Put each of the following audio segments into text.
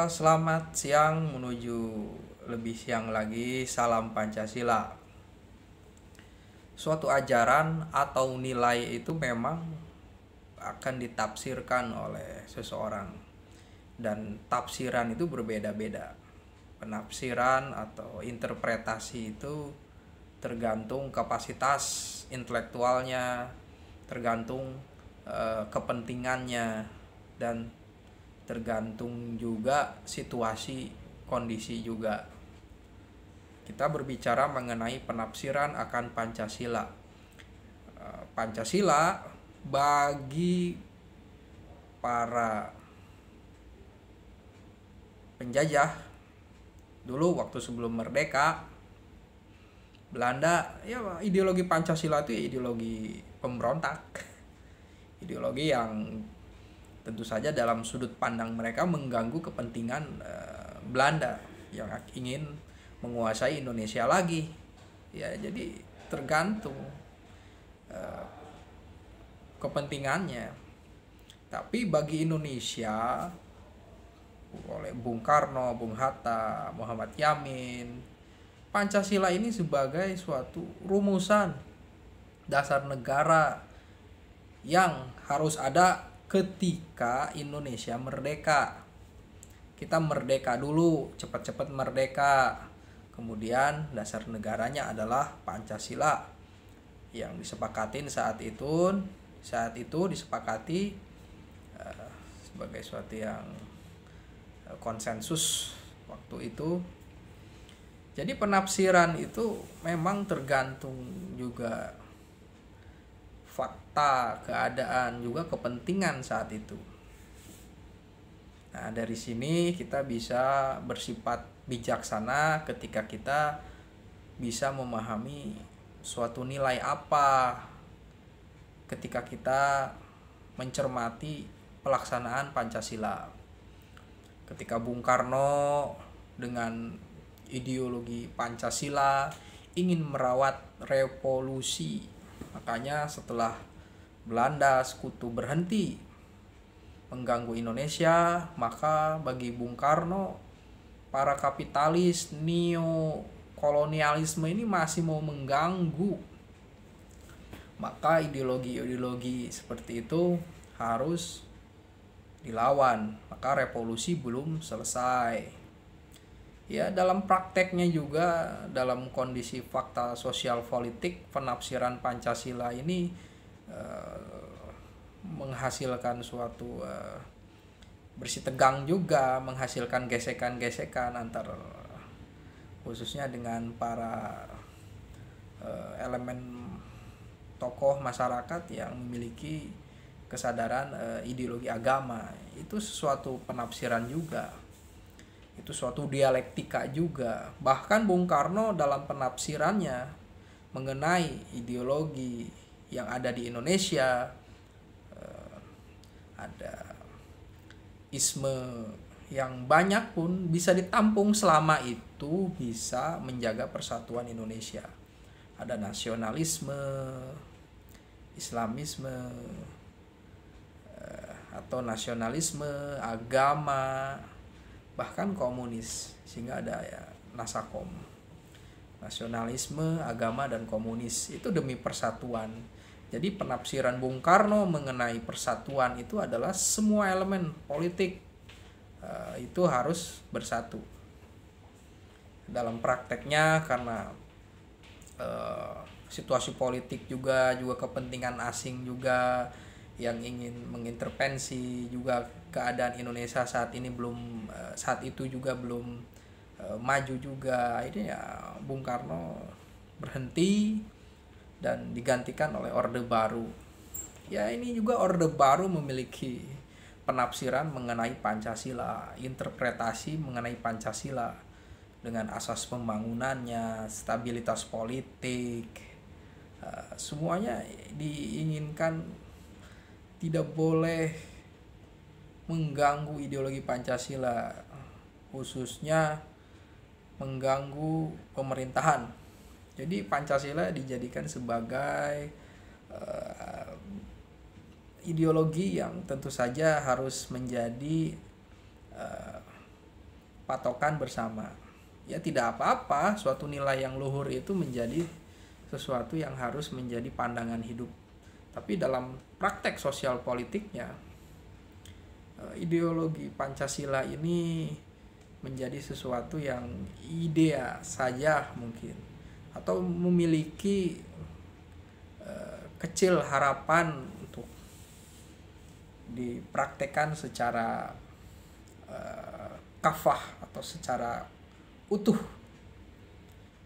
Selamat siang menuju lebih siang lagi. Salam Pancasila. Suatu ajaran atau nilai itu memang akan ditafsirkan oleh seseorang, dan tafsiran itu berbeda-beda. Penafsiran atau interpretasi itu tergantung kapasitas intelektualnya, tergantung kepentingannya, dan tergantung juga situasi kondisi juga. Kita berbicara mengenai penafsiran akan Pancasila. Pancasila bagi para penjajah dulu waktu sebelum merdeka Belanda, ya ideologi Pancasila itu ideologi pemberontak. Ideologi yang tentu saja dalam sudut pandang mereka mengganggu kepentingan Belanda yang ingin menguasai Indonesia lagi. Ya, jadi tergantung uh, kepentingannya. Tapi bagi Indonesia, oleh Bung Karno, Bung Hatta, Muhammad Yamin, Pancasila ini sebagai suatu rumusan dasar negara yang harus ada ketika Indonesia merdeka. Kita merdeka dulu, cepat-cepat merdeka. Kemudian dasar negaranya adalah Pancasila yang disepakatin saat itu disepakati sebagai suatu yang konsensus waktu itu. Jadi penafsiran itu memang tergantung juga fakta, keadaan, juga kepentingan saat itu. Nah, dari sini kita bisa bersifat bijaksana ketika kita bisa memahami suatu nilai apa ketika kita mencermati pelaksanaan Pancasila. Ketika Bung Karno dengan ideologi Pancasila ingin merawat revolusi, makanya setelah Belanda sekutu berhenti mengganggu Indonesia, maka bagi Bung Karno para kapitalis neo-kolonialisme ini masih mau mengganggu, maka ideologi-ideologi seperti itu harus dilawan. Maka revolusi belum selesai. Ya, dalam prakteknya juga, dalam kondisi fakta sosial politik, penafsiran Pancasila ini menghasilkan suatu bersih tegang juga, menghasilkan gesekan-gesekan antar khususnya dengan para elemen tokoh masyarakat yang memiliki kesadaran ideologi agama. Itu sesuatu penafsiran juga, itu suatu dialektika juga. Bahkan Bung Karno dalam penafsirannya mengenai ideologi yang ada di Indonesia, ada isme yang banyak pun bisa ditampung selama itu bisa menjaga persatuan Indonesia. Ada nasionalisme, Islamisme, atau nasionalisme, agama, bahkan komunis, sehingga ada ya Nasakom. Nasionalisme, agama, dan komunis itu demi persatuan. Jadi penafsiran Bung Karno mengenai persatuan itu adalah semua elemen politik itu harus bersatu. Dalam prakteknya karena situasi politik juga kepentingan asing juga yang ingin mengintervensi, juga keadaan Indonesia saat ini belum saat itu juga belum maju juga. Ini ya Bung Karno berhenti dan digantikan oleh Orde Baru. Ya, ini juga Orde Baru memiliki penafsiran mengenai Pancasila, interpretasi mengenai Pancasila dengan asas pembangunannya, stabilitas politik, semuanya diinginkan tidak boleh mengganggu ideologi Pancasila, khususnya mengganggu pemerintahan. Jadi Pancasila dijadikan sebagai ideologi yang tentu saja harus menjadi patokan bersama. Ya tidak apa-apa suatu nilai yang luhur itu menjadi sesuatu yang harus menjadi pandangan hidup. Tapi dalam praktek sosial politiknya, ideologi Pancasila ini menjadi sesuatu yang idea saja mungkin, atau memiliki kecil harapan untuk dipraktekkan secara kafah atau secara utuh,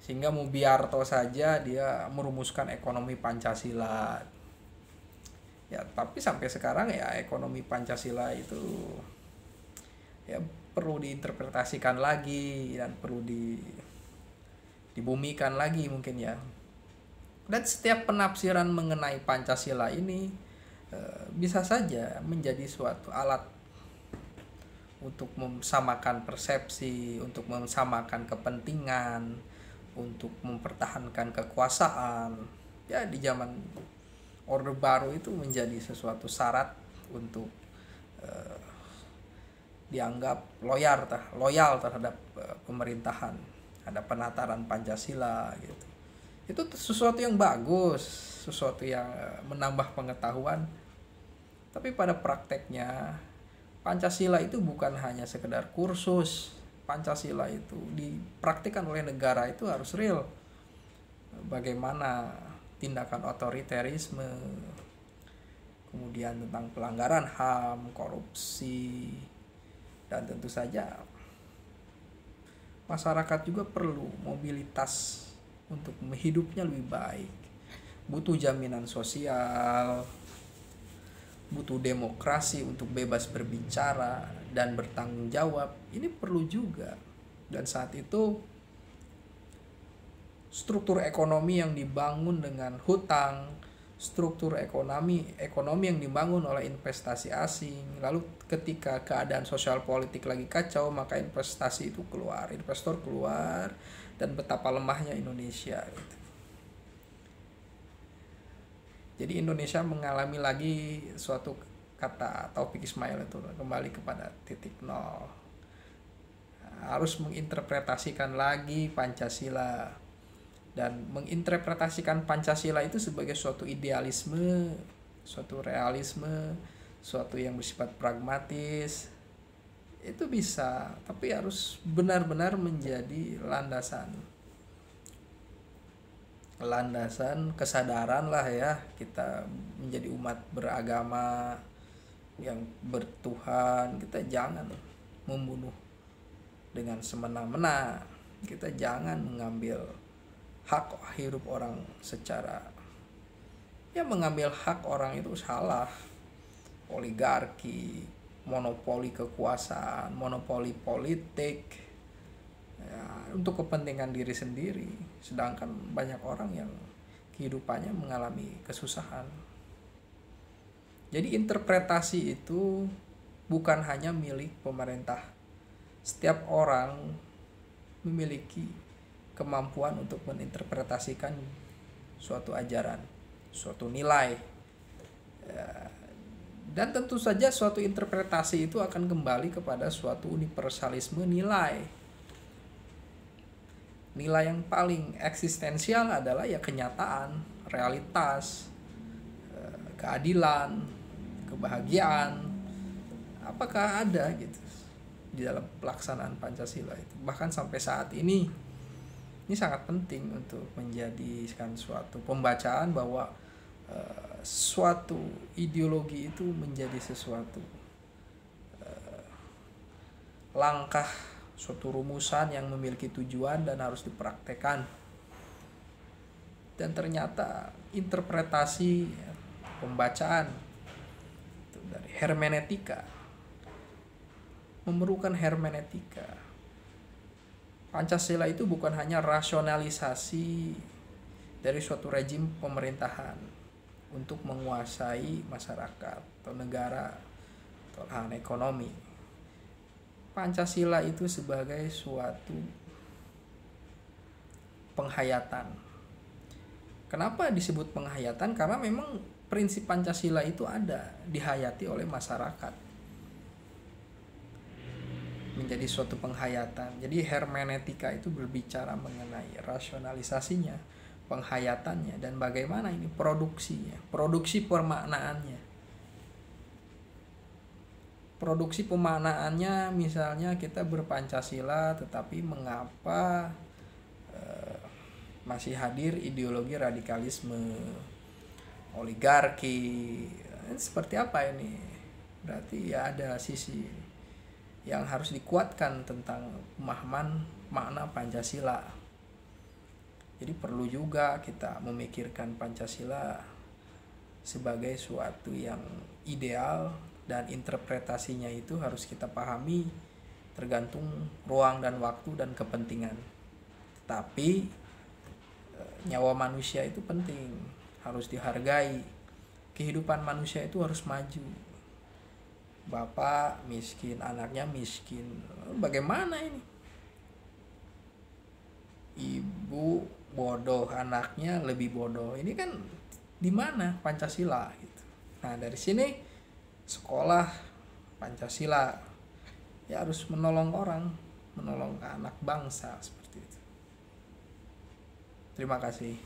sehingga Mubiarto saja dia merumuskan ekonomi Pancasila. Ya, tapi sampai sekarang ya ekonomi Pancasila itu ya perlu diinterpretasikan lagi dan perlu dibumikan lagi mungkin ya. Dan setiap penafsiran mengenai Pancasila ini bisa saja menjadi suatu alat untuk mensamakan persepsi, untuk mensamakan kepentingan, untuk mempertahankan kekuasaan. Ya di zaman Orde Baru itu menjadi sesuatu syarat untuk dianggap loyal terhadap pemerintahan, ada penataran Pancasila gitu. Itu sesuatu yang bagus, sesuatu yang menambah pengetahuan. Tapi pada prakteknya Pancasila itu bukan hanya sekedar kursus. Pancasila itu dipraktikkan oleh negara itu harus real. Bagaimana tindakan otoriterisme, kemudian tentang pelanggaran HAM, korupsi, dan tentu saja masyarakat juga perlu mobilitas untuk hidupnya lebih baik. Butuh jaminan sosial, butuh demokrasi untuk bebas berbicara dan bertanggung jawab. Ini perlu juga. Dan saat itu struktur ekonomi yang dibangun dengan hutang, struktur ekonomi yang dibangun oleh investasi asing, lalu ketika keadaan sosial politik lagi kacau, maka investasi itu keluar, investor keluar, dan betapa lemahnya Indonesia gitu. Jadi Indonesia mengalami lagi suatu, kata Taufik Ismail itu, kembali kepada titik nol. Harus menginterpretasikan lagi Pancasila, dan menginterpretasikan Pancasila itu sebagai suatu idealisme, suatu realisme, suatu yang bersifat pragmatis. Itu bisa, tapi harus benar-benar menjadi landasan kesadaran lah ya, kita menjadi umat beragama yang bertuhan. Kita jangan membunuh dengan semena-mena, kita jangan mengambil hak hidup orang secara, ya mengambil hak orang itu salah. Oligarki, monopoli kekuasaan, monopoli politik ya, untuk kepentingan diri sendiri, sedangkan banyak orang yang kehidupannya mengalami kesusahan. Jadi interpretasi itu bukan hanya milik pemerintah. Setiap orang memiliki kemampuan untuk menginterpretasikan suatu ajaran, suatu nilai, dan tentu saja suatu interpretasi itu akan kembali kepada suatu universalisme nilai. Nilai yang paling eksistensial adalah ya kenyataan, realitas, keadilan, kebahagiaan. Apakah ada gitu di dalam pelaksanaan Pancasila itu? Bahkan sampai saat ini sangat penting untuk menjadikan suatu pembacaan bahwa suatu ideologi itu menjadi sesuatu langkah, suatu rumusan yang memiliki tujuan dan harus dipraktekkan. Dan ternyata interpretasi pembacaan dari hermeneutika memerlukan hermeneutika. Pancasila itu bukan hanya rasionalisasi dari suatu rejim pemerintahan untuk menguasai masyarakat atau negara atau lahan ekonomi. Pancasila itu sebagai suatu penghayatan. Kenapa disebut penghayatan? Karena memang prinsip Pancasila itu ada, dihayati oleh masyarakat. menjadi suatu penghayatan. Jadi hermeneutika itu berbicara mengenai rasionalisasinya, penghayatannya, dan bagaimana ini produksinya, produksi pemaknaannya. Produksi pemaknaannya misalnya kita berpancasila, tetapi mengapa masih hadir ideologi radikalisme, oligarki, seperti apa ini? Berarti ya ada sisi yang harus dikuatkan tentang pemahaman makna Pancasila. Jadi perlu juga kita memikirkan Pancasila sebagai suatu yang ideal, dan interpretasinya itu harus kita pahami tergantung ruang dan waktu dan kepentingan. Tetapi nyawa manusia itu penting, harus dihargai. Kehidupan manusia itu harus maju. Bapak miskin, anaknya miskin, bagaimana ini? Ibu bodoh, anaknya lebih bodoh. Ini kan di mana Pancasila gitu. Nah, dari sini sekolah Pancasila ya harus menolong orang, menolong anak bangsa seperti itu. Terima kasih.